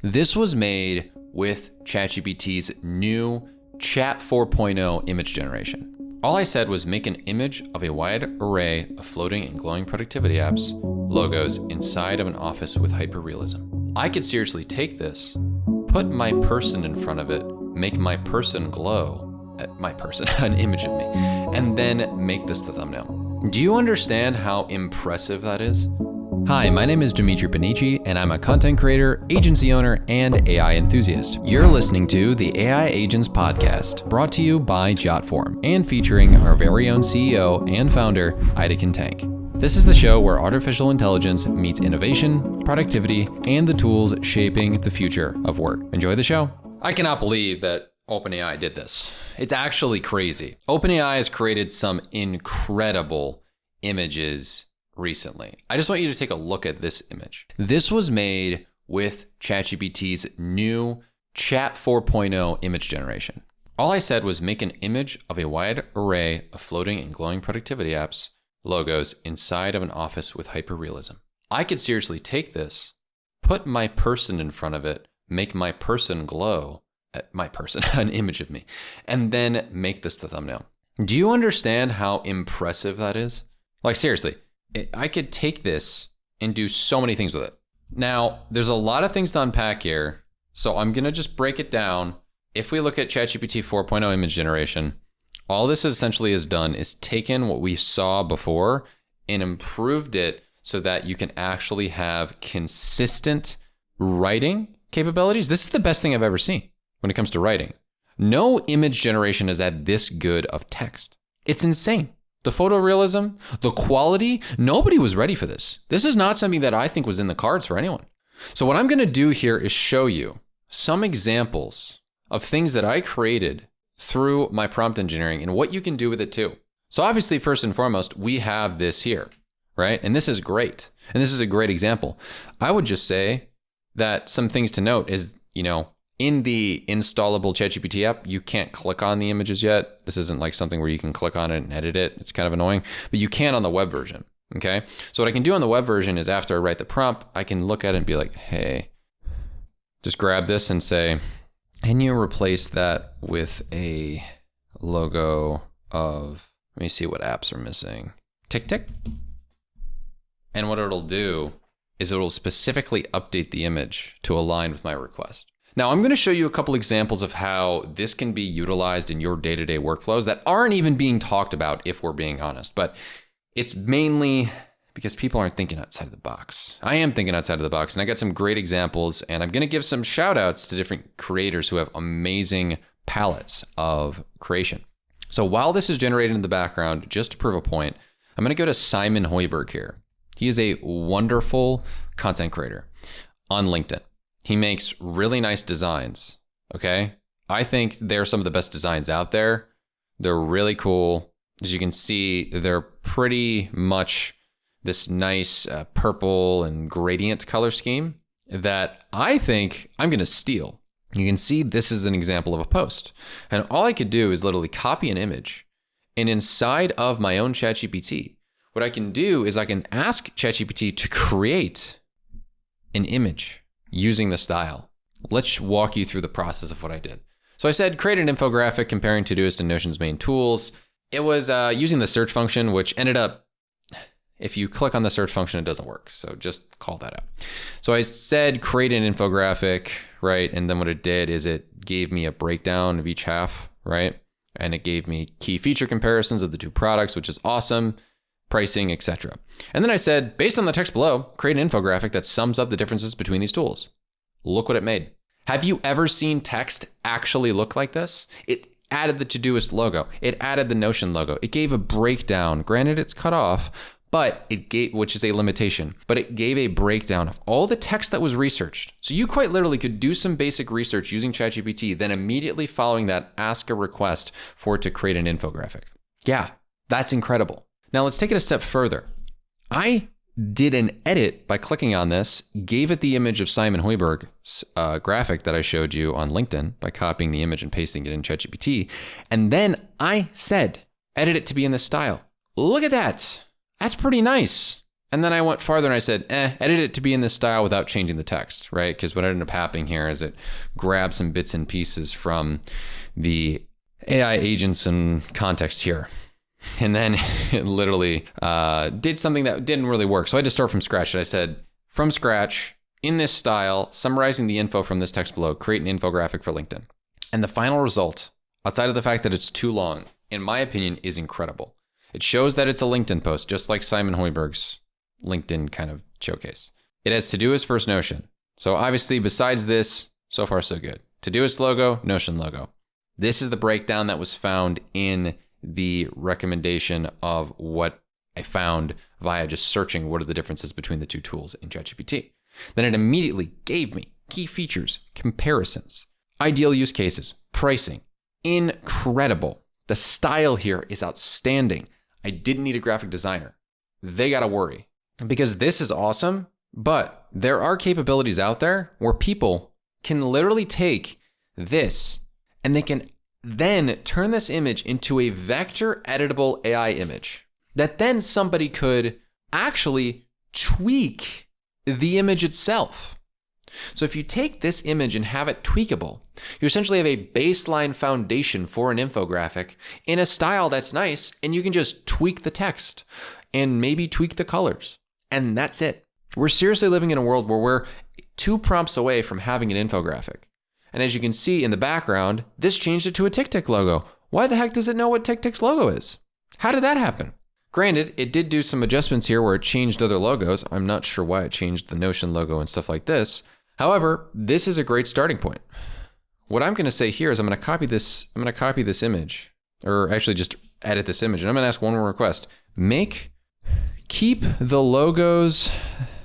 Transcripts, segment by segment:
This was made with ChatGPT's new Chat 4.0 image generation. All I said was make an image of a wide array of floating and glowing productivity apps, logos inside of an office with hyperrealism. I could seriously take this, put my person in front of it, make my person glow, an image of me, and then make this the thumbnail. Do you understand how impressive that is? Hi, my name is Demetri Panici, and I'm a content creator, agency owner, and AI enthusiast. You're listening to the AI Agents Podcast, brought to you by Jotform, and featuring our very own CEO and founder, Ida Tank. This is the show where artificial intelligence meets innovation, productivity, and the tools shaping the future of work. Enjoy the show. I cannot believe that OpenAI did this. It's actually crazy. OpenAI has created some incredible images recently. I just want you to take a look at this image. This was made with ChatGPT's new Chat 4.0 image generation. All I said was make an image of a wide array of floating and glowing productivity apps, logos inside of an office with hyperrealism. I could seriously take this, put my person in front of it, make my person glow, an image of me, and then make this the thumbnail. Do you understand how impressive that is? Like seriously, I could take this and do so many things with it. Now, there's a lot of things to unpack here, so I'm gonna just break it down. If we look at ChatGPT 4.0 image generation, all this essentially has done is taken what we saw before and improved it so that you can actually have consistent writing capabilities. This is the best thing I've ever seen when it comes to writing. No image generation has had this good of text. It's insane. The photorealism, the quality, nobody was ready for this. This is not something that I think was in the cards for anyone. So what I'm gonna do here is show you some examples of things that I created through my prompt engineering and what you can do with it too. So obviously, first and foremost, we have this here, right? And this is great. And this is a great example. I would just say that some things to note is, in the installable ChatGPT app, you can't click on the images yet. This isn't like something where you can click on it and edit it. It's kind of annoying, but you can on the web version, okay? So what I can do on the web version is after I write the prompt, I can look at it and be like, hey, just grab this and say, can you replace that with a logo of, let me see what apps are missing. Tick. And what it'll do is it'll specifically update the image to align with my request. Now, I'm going to show you a couple examples of how this can be utilized in your day-to-day workflows that aren't even being talked about, if we're being honest. But it's mainly because people aren't thinking outside of the box. I am thinking outside of the box, and I got some great examples, and I'm going to give some shout outs to different creators who have amazing palettes of creation. So while this is generated in the background, just to prove a point, I'm going to go to Simon Hoiberg here. He is a wonderful content creator on LinkedIn. He makes really nice designs, okay? I think they're some of the best designs out there. They're really cool. As you can see, they're pretty much this nice purple and gradient color scheme that I think I'm gonna steal. You can see this is an example of a post. And all I could do is literally copy an image, and inside of my own ChatGPT, what I can do is I can ask ChatGPT to create an image using the style. Let's walk you through the process of what I did. So I said, create an infographic comparing Todoist and Notion's main tools. It was using the search function, which ended up, if you click on the search function, it doesn't work. So just call that out. So I said, create an infographic, right? And then what it did is it gave me a breakdown of each half, right? And it gave me key feature comparisons of the two products, which is awesome. Pricing, etc. And then I said, based on the text below, create an infographic that sums up the differences between these tools. Look what it made. Have you ever seen text actually look like this? It added the Todoist logo. It added the Notion logo. It gave a breakdown. Granted, it's cut off, but it gave, which is a limitation, but it gave a breakdown of all the text that was researched. So you quite literally could do some basic research using ChatGPT, then immediately following that, ask a request for it to create an infographic. Yeah, that's incredible. Now let's take it a step further. I did an edit by clicking on this, gave it the image of Simon Hoiberg's graphic that I showed you on LinkedIn by copying the image and pasting it in ChatGPT. And then I said, edit it to be in this style. Look at that. That's pretty nice. And then I went farther and I said, edit it to be in this style without changing the text, right? Because what ended up happening here is it grabbed some bits and pieces from the AI agents and context here. And then it literally did something that didn't really work. So I had to start from scratch. And I said, from scratch, in this style, summarizing the info from this text below, create an infographic for LinkedIn. And the final result, outside of the fact that it's too long, in my opinion, is incredible. It shows that it's a LinkedIn post, just like Simon Hoiberg's LinkedIn kind of showcase. It has Todoist first Notion. So obviously, besides this, so far so good. Todoist logo, Notion logo. This is the breakdown that was found in the recommendation of what I found via just searching what are the differences between the two tools in ChatGPT. Then it immediately gave me key features, comparisons, ideal use cases, pricing. Incredible. The style here is outstanding. I didn't need a graphic designer. They got to worry. Because this is awesome, but there are capabilities out there where people can literally take this and they can then turn this image into a vector editable AI image that then somebody could actually tweak the image itself. So if you take this image and have it tweakable, you essentially have a baseline foundation for an infographic in a style that's nice, and you can just tweak the text and maybe tweak the colors. And that's it. We're seriously living in a world where we're 2 prompts away from having an infographic. And as you can see in the background, this changed it to a TickTick logo. Why the heck does it know what TickTick's logo is? How did that happen? Granted, it did do some adjustments here where it changed other logos. I'm not sure why it changed the Notion logo and stuff like this. However, this is a great starting point. What I'm going to say here is I'm going to copy this image, or actually just edit this image, and I'm going to ask one more request. Keep the logos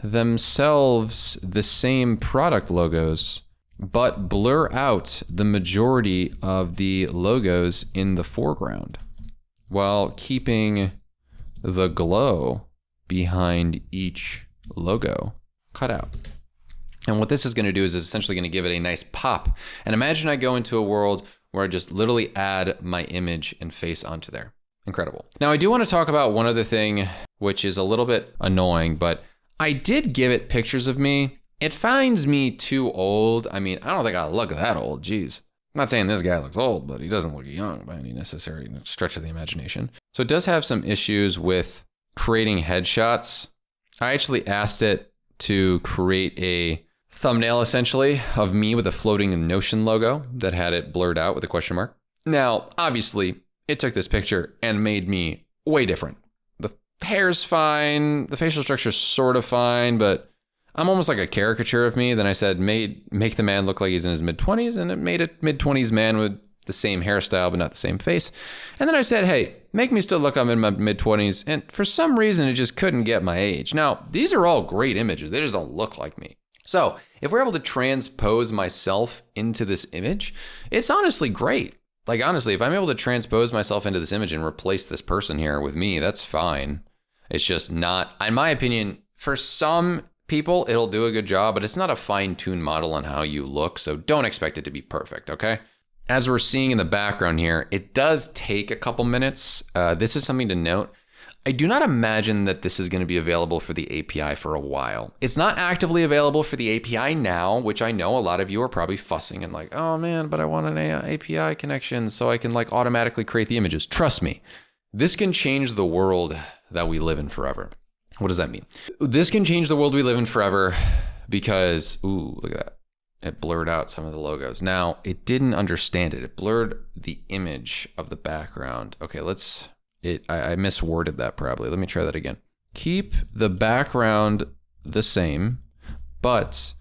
themselves the same product logos, but blur out the majority of the logos in the foreground while keeping the glow behind each logo cut out. And what this is going to do is it's essentially going to give it a nice pop. And imagine I go into a world where I just literally add my image and face onto there. Incredible. Now I do want to talk about one other thing, which is a little bit annoying, but I did give it pictures of me. It finds me too old. I mean, I don't think I look that old. Geez. I'm not saying this guy looks old, but he doesn't look young by any necessary stretch of the imagination. So it does have some issues with creating headshots. I actually asked it to create a thumbnail essentially of me with a floating Notion logo that had it blurred out with a question mark. Now, obviously, it took this picture and made me way different. The hair's fine, the facial structure's sort of fine, but I'm almost like a caricature of me. Then I said, make the man look like he's in his mid-20s, and it made a mid-20s man with the same hairstyle, but not the same face. And then I said, hey, make me still look I'm in my mid-20s, and for some reason, it just couldn't get my age. Now, these are all great images. They just don't look like me. So if we're able to transpose myself into this image, it's honestly great. Like, honestly, if I'm able to transpose myself into this image and replace this person here with me, that's fine. It's just not, in my opinion, for some people, it'll do a good job, but it's not a fine-tuned model on how you look, so don't expect it to be perfect, okay? As we're seeing in the background here, it does take a couple minutes. This is something to note. I do not imagine that this is going to be available for the API for a while. It's not actively available for the API now, which I know a lot of you are probably fussing and like, oh man, but I want an API connection so I can like automatically create the images. Trust me, this can change the world that we live in forever. What does that mean? This can change the world we live in forever because, ooh, look at that. It blurred out some of the logos. Now, it didn't understand it. It blurred the image of the background. Okay, I misworded that probably. Let me try that again. Keep the background the same, but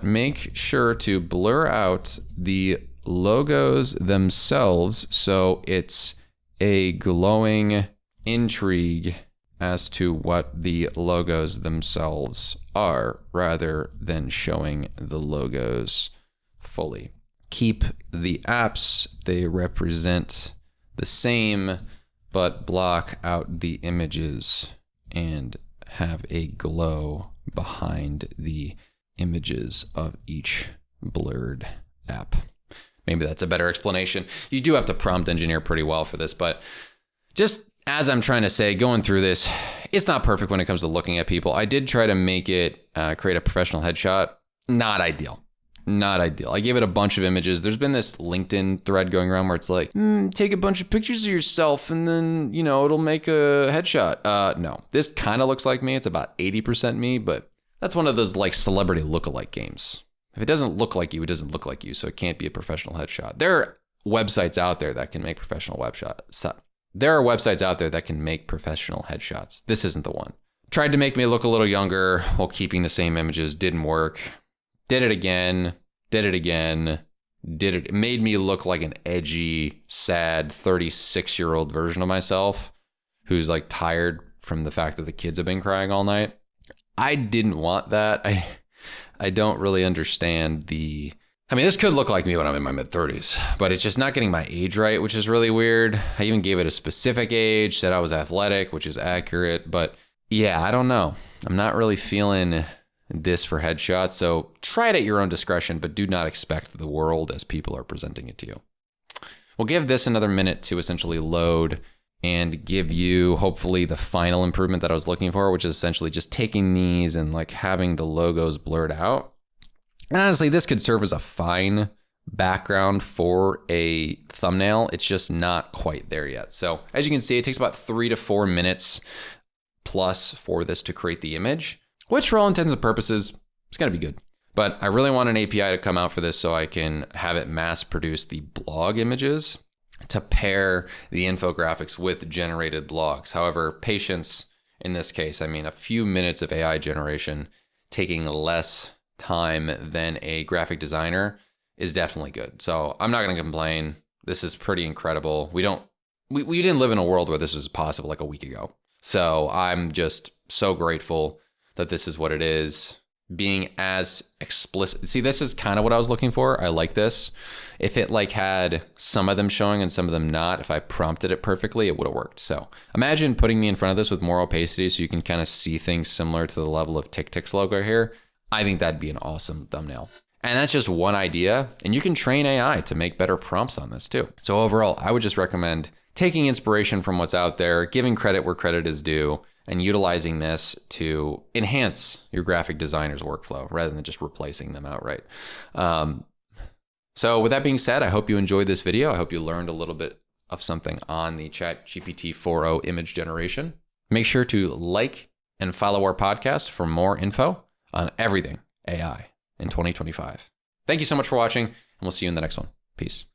make sure to blur out the logos themselves so it's a glowing intrigue as to what the logos themselves are rather than showing the logos fully. Keep the apps they represent the same, but block out the images and have a glow behind the images of each blurred app. Maybe that's a better explanation. You do have to prompt engineer pretty well for this, but just as I'm trying to say, going through this, it's not perfect when it comes to looking at people. I did try to make it create a professional headshot. Not ideal. Not ideal. I gave it a bunch of images. There's been this LinkedIn thread going around where it's like, take a bunch of pictures of yourself and then, it'll make a headshot. No, this kind of looks like me. It's about 80% me, but that's one of those like celebrity lookalike games. If it doesn't look like you, it doesn't look like you. So it can't be a professional headshot. There are websites out there that can make professional webshots. There are websites out there that can make professional headshots. This isn't the one. Tried to make me look a little younger while keeping the same images. Didn't work. Did it again. Did it again. Did it. It made me look like an edgy, sad 36-year-old version of myself who's like tired from the fact that the kids have been crying all night. I didn't want that. I don't really understand this could look like me when I'm in my mid-30s, but it's just not getting my age right, which is really weird. I even gave it a specific age, said I was athletic, which is accurate, but yeah, I don't know. I'm not really feeling this for headshots, so try it at your own discretion, but do not expect the world as people are presenting it to you. We'll give this another minute to essentially load and give you hopefully the final improvement that I was looking for, which is essentially just taking these and like having the logos blurred out. And honestly, this could serve as a fine background for a thumbnail. It's just not quite there yet. So as you can see, it takes about 3 to 4 minutes plus for this to create the image, which for all intents and purposes, it's gonna be good. But I really want an API to come out for this so I can have it mass produce the blog images to pair the infographics with generated blogs. However, patience in this case, a few minutes of AI generation taking less time than a graphic designer is definitely good. So I'm not gonna complain. This is pretty incredible. We didn't live in a world where this was possible like a week ago. So I'm just so grateful that this is what it is. Being as explicit. See, this is kind of what I was looking for. I like this. If it like had some of them showing and some of them not, if I prompted it perfectly, it would have worked. So imagine putting me in front of this with more opacity so you can kind of see things similar to the level of TickTick's logo here. I think that'd be an awesome thumbnail. And that's just one idea. And you can train AI to make better prompts on this too. So overall, I would just recommend taking inspiration from what's out there, giving credit where credit is due, and utilizing this to enhance your graphic designer's workflow rather than just replacing them outright. So with that being said, I hope you enjoyed this video. I hope you learned a little bit of something on the ChatGPT 4.0 image generation. Make sure to like and follow our podcast for more info on everything AI in 2025. Thank you so much for watching, and we'll see you in the next one. Peace.